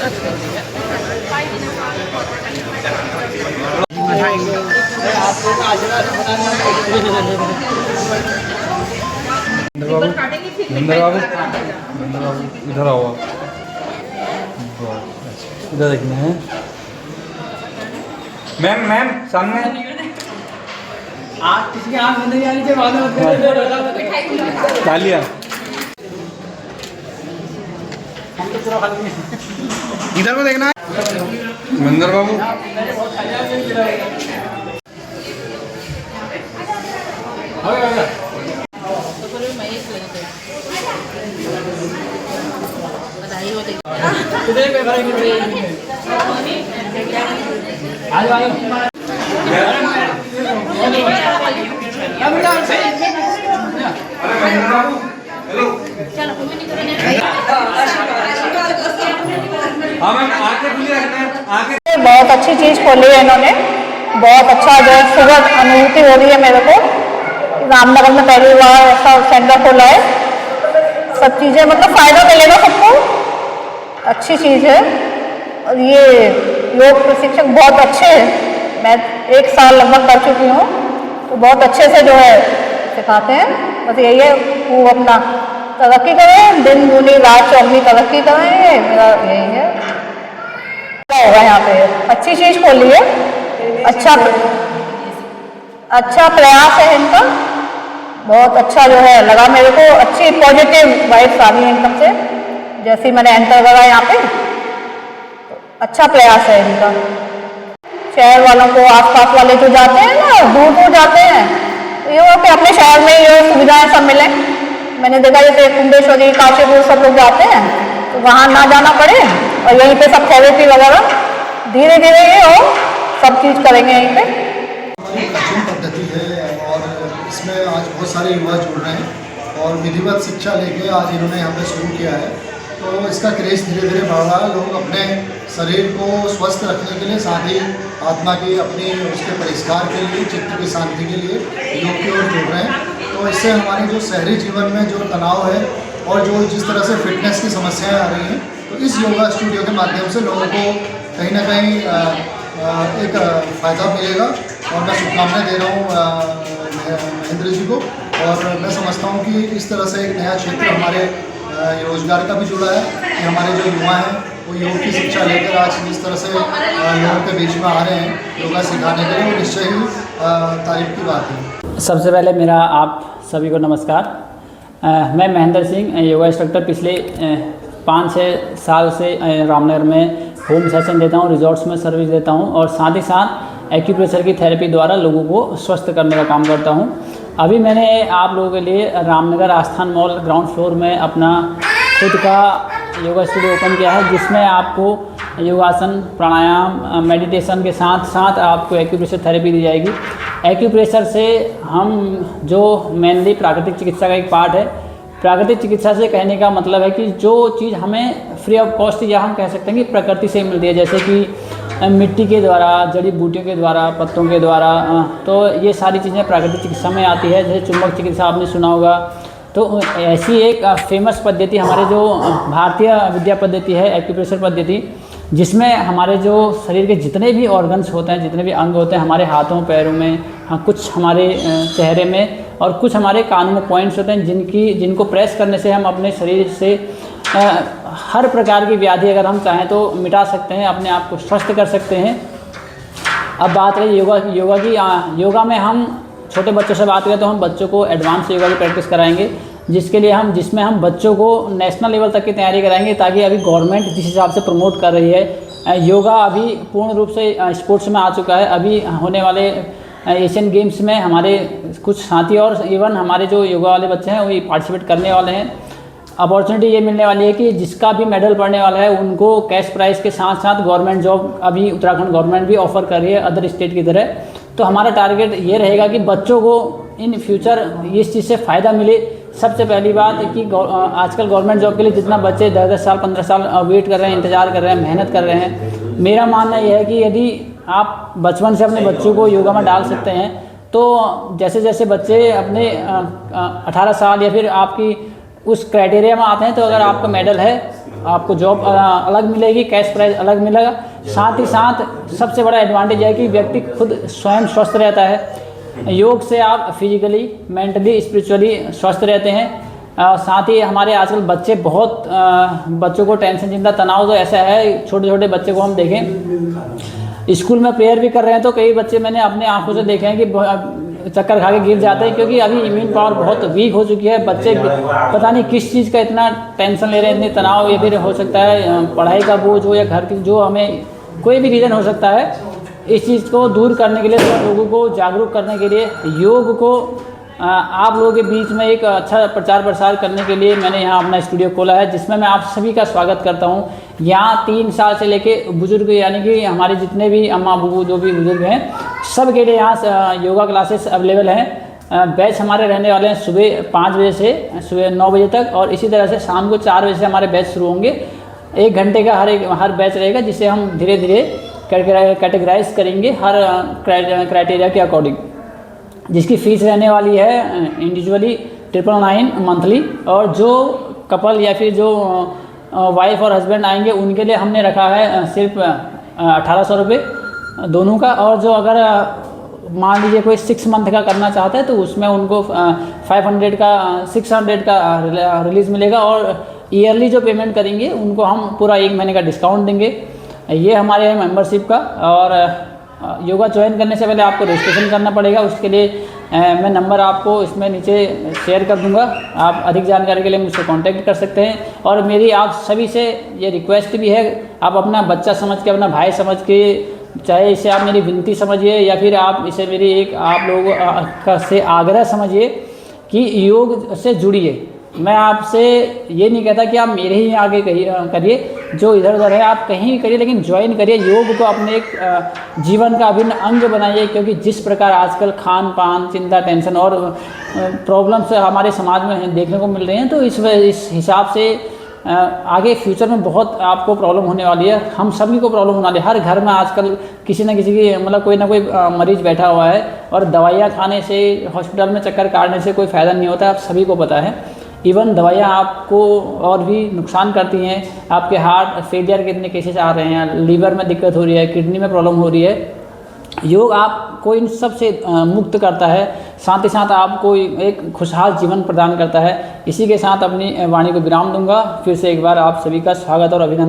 बाबू इधर आओ आप। इधर देखना है मैम, मैम सामने। आप किसी की आँख बंद नहीं आनी चाहिए, बाद में तालियां। इधर को देखना है मंदर बाबू। बहुत अच्छी चीज़ खोली है इन्होंने, बहुत अच्छा जो है सुखद अनुभूति हो रही है मेरे को। रामनगर में पहली बार ऐसा सेंटर खोला है, सब चीज़ें मतलब फ़ायदा मिलेगा सबको, अच्छी चीज़ है। और ये योग प्रशिक्षक बहुत अच्छे हैं, मैं 1 साल लगभग कर चुकी हूँ, तो बहुत अच्छे से जो है सिखाते हैं। बस यही है वो अपना तरक्की करें, दिन दूनी रात चौगनी तरक्की करें, ये मेरा यही है। होगा यहाँ पे अच्छी चीज़ खोली है, अच्छा प्रयास है इनका, बहुत अच्छा जो है लगा मेरे को, अच्छी पॉजिटिव वाइब्स आ रही है इनकम से। जैसे मैंने एंटर करा यहाँ पे, तो अच्छा प्रयास है इनका। शहर वालों को, आसपास वाले जो जाते हैं ना, दूर दूर जाते हैं, तो ये हो कि अपने शहर में ये सुविधाएं सब मिलें। मैंने देखा जैसे कुंडेश्वरी, काशीपुर सब लोग जाते हैं, तो वहाँ ना जाना पड़े और यहीं पे सब थेरेपी वगैरह धीरे धीरे ये हो, सब चीज़ करेंगे यहीं पे। हमारी प्राचीन पद्धति है और इसमें आज बहुत सारे युवा जुड़ रहे हैं और विधिवत शिक्षा लेके आज इन्होंने यहाँ पे शुरू किया है, तो इसका क्रेज़ धीरे धीरे बढ़ रहा है। लोग अपने शरीर को स्वस्थ रखने के लिए, साथ ही आत्मा की अपनी उसके परिष्कार के लिए, चित्त की शांति के लिए योग की ओर जुड़ रहे हैं। तो इससे हमारी जो शहरी जीवन में जो तनाव है और जो जिस तरह से फिटनेस की समस्याएं आ रही हैं, तो इस योगा स्टूडियो के माध्यम से लोगों को कहीं ना कहीं एक फ़ायदा मिलेगा। और मैं शुभकामनाएं दे रहा हूँ महेंद्र जी को, और मैं समझता हूँ कि इस तरह से एक नया क्षेत्र हमारे रोजगार का भी जुड़ा है कि हमारे जो युवा हैं वो योग की शिक्षा लेकर आज जिस तरह से लोगों के बीच में आ रहे हैं योगा सिखाने के लिए, वो निश्चय ही तारीफ की बात है। सबसे पहले मेरा आप सभी को नमस्कार। मैं महेंद्र सिंह, योगा इंस्ट्रक्टर। पिछले 5-6 साल से रामनगर में होम सेशन देता हूँ, रिजॉर्ट्स में सर्विस देता हूँ और साथ ही साथ एक्यूप्रेशर की थेरेपी द्वारा लोगों को स्वस्थ करने का काम करता हूँ। अभी मैंने आप लोगों के लिए रामनगर आस्थान मॉल ग्राउंड फ्लोर में अपना खुद का योगा स्टूडियो ओपन किया है, जिसमें आपको योगासन, प्राणायाम, मेडिटेशन के साथ साथ आपको एक्यूप्रेशर थेरेपी दी जाएगी। एक्यूप्रेशर से हम जो मेनली प्राकृतिक चिकित्सा का एक पार्ट है, प्राकृतिक चिकित्सा से कहने का मतलब है कि जो चीज़ हमें फ्री ऑफ कॉस्ट या हम कह सकते हैं कि प्रकृति से मिलती है, जैसे कि मिट्टी के द्वारा, जड़ी बूटियों के द्वारा, पत्तों के द्वारा, तो ये सारी चीज़ें प्राकृतिक चिकित्सा में आती है। जैसे चुंबक चिकित्सा आपने सुना होगा, तो ऐसी एक फेमस पद्धति हमारे जो भारतीय विद्या पद्धति है, एक्यूप्रेशर पद्धति, जिसमें हमारे जो शरीर के जितने भी ऑर्गन्स होते हैं, जितने भी अंग होते हैं, हमारे हाथों पैरों में, कुछ हमारे चेहरे में और कुछ हमारे कानों में पॉइंट्स होते हैं जिनको प्रेस करने से हम अपने शरीर से हर प्रकार की व्याधि अगर हम चाहें तो मिटा सकते हैं, अपने आप को स्वस्थ कर सकते हैं। अब बात रही योगा की। योगा में हम छोटे बच्चों से बात करें तो हम बच्चों को एडवांस योगा की प्रैक्टिस कराएंगे, जिसमें हम बच्चों को नेशनल लेवल तक की तैयारी कराएंगे, ताकि अभी गवर्नमेंट जिस हिसाब से प्रमोट कर रही है, योगा अभी पूर्ण रूप से स्पोर्ट्स में आ चुका है। अभी होने वाले एशियन गेम्स में हमारे कुछ साथी और इवन हमारे जो योगा वाले बच्चे हैं वही पार्टिसिपेट करने वाले हैं। अपॉर्चुनिटी ये मिलने वाली है कि जिसका भी मेडल पड़ने वाला है उनको कैश प्राइज़ के साथ साथ गवर्नमेंट जॉब अभी उत्तराखंड गवर्नमेंट भी ऑफर कर रही है अदर स्टेट की तरह। तो हमारा टारगेट ये रहेगा कि बच्चों को इन फ्यूचर इस चीज़ से फ़ायदा मिले। सबसे पहली बात कि आजकल गवर्नमेंट जॉब के लिए जितना बच्चे 10-10 साल 15 साल वेट कर रहे हैं, इंतज़ार कर रहे हैं, मेहनत कर रहे हैं, मेरा मानना यह है कि यदि आप बचपन से अपने बच्चों को योगा में डाल सकते हैं तो जैसे जैसे बच्चे अपने 18 साल या फिर आपकी उस क्राइटेरिया में आते हैं, तो अगर आपका मेडल है आपको जॉब अलग मिलेगी, कैश प्राइस अलग मिलेगा। साथ ही साथ सबसे बड़ा एडवांटेज है कि व्यक्ति खुद स्वयं स्वस्थ रहता है। योग से आप फिजिकली, मेंटली, स्पिरिचुअली स्वस्थ रहते हैं। साथ ही हमारे आजकल बच्चे बहुत बच्चों को टेंशन, चिंता, तनाव तो ऐसा है, छोटे छोटे बच्चे को हम देखें स्कूल में प्रेयर भी कर रहे हैं तो कई बच्चे मैंने अपने आंखों से देखे हैं कि चक्कर खा के गिर जाते हैं, क्योंकि अभी इम्यून पावर बहुत वीक हो चुकी है। बच्चे पता नहीं किस चीज़ का इतना टेंशन ले रहे हैं, इतने तनाव, या फिर हो सकता है पढ़ाई का बोझ हो या घर की, जो हमें कोई भी रीज़न हो सकता है। इस चीज़ को दूर करने के लिए, सब लोगों को जागरूक करने के लिए, योग को आप लोगों के बीच में एक अच्छा प्रचार प्रसार करने के लिए मैंने यहाँ अपना स्टूडियो खोला है, जिसमें मैं आप सभी का स्वागत करता हूँ। यहाँ 3 साल से लेके बुजुर्ग, यानी कि हमारे जितने भी अम्मा बुबू जो भी बुजुर्ग हैं, सब के लिए यहाँ योगा क्लासेस अवेलेबल हैं। बैच हमारे रहने वाले हैं सुबह 5 बजे से सुबह 9 बजे तक, और इसी तरह से शाम को 4 बजे से हमारे बैच शुरू होंगे। 1 घंटे का हर बैच रहेगा, जिसे हम धीरे धीरे कैटेगराइज करेंगे हर क्राइटेरिया के अकॉर्डिंग, जिसकी फ़ीस रहने वाली है इंडिविजुअली 999 मंथली, और जो कपल या फिर जो वाइफ और हस्बैंड आएंगे उनके लिए हमने रखा है सिर्फ 1800 रुपये दोनों का। और जो अगर मान लीजिए कोई 6 मंथ का करना चाहता है तो उसमें उनको 600 का रिलीज़ मिलेगा, और ईयरली जो पेमेंट करेंगे उनको हम पूरा 1 महीने का डिस्काउंट देंगे। ये हमारे मेंबरशिप का। और योगा ज्वाइन करने से पहले आपको रजिस्ट्रेशन करना पड़ेगा। उसके लिए मैं नंबर आपको इसमें नीचे शेयर कर दूंगा, आप अधिक जानकारी के लिए मुझसे कांटेक्ट कर सकते हैं। और मेरी आप सभी से ये रिक्वेस्ट भी है, आप अपना बच्चा समझ के, अपना भाई समझ के, चाहे इसे आप मेरी विनती समझिए या फिर आप इसे मेरी एक आप लोगों से आग्रह समझिए कि योग से जुड़िए। मैं आपसे ये नहीं कहता कि आप मेरे ही आगे करिए, जो इधर उधर है आप कहीं भी करिए, लेकिन ज्वाइन करिए। योग को अपने एक जीवन का अभिन्न अंग बनाइए, क्योंकि जिस प्रकार आजकल खान पान, चिंता, टेंशन और प्रॉब्लम्स हमारे समाज में देखने को मिल रही हैं, तो इस हिसाब से आगे फ्यूचर में बहुत आपको प्रॉब्लम होने वाली है। हम सभी को प्रॉब्लम होने वाली है। हर घर में आजकल किसी न किसी की मतलब कोई ना कोई मरीज बैठा हुआ है, और दवाइयाँ खाने से, हॉस्पिटल में चक्कर काटने से कोई फ़ायदा नहीं होता, आप सभी को पता है। इवन दवाइयाँ आपको और भी नुकसान करती हैं। आपके हार्ट फेलियर के इतने केसेस आ रहे हैं, लीवर में दिक्कत हो रही है, किडनी में प्रॉब्लम हो रही है। योग आपको इन सब से मुक्त करता है, साथ ही साथ आपको एक खुशहाल जीवन प्रदान करता है। इसी के साथ अपनी वाणी को विराम दूंगा। फिर से एक बार आप सभी का स्वागत और अभिनंदन।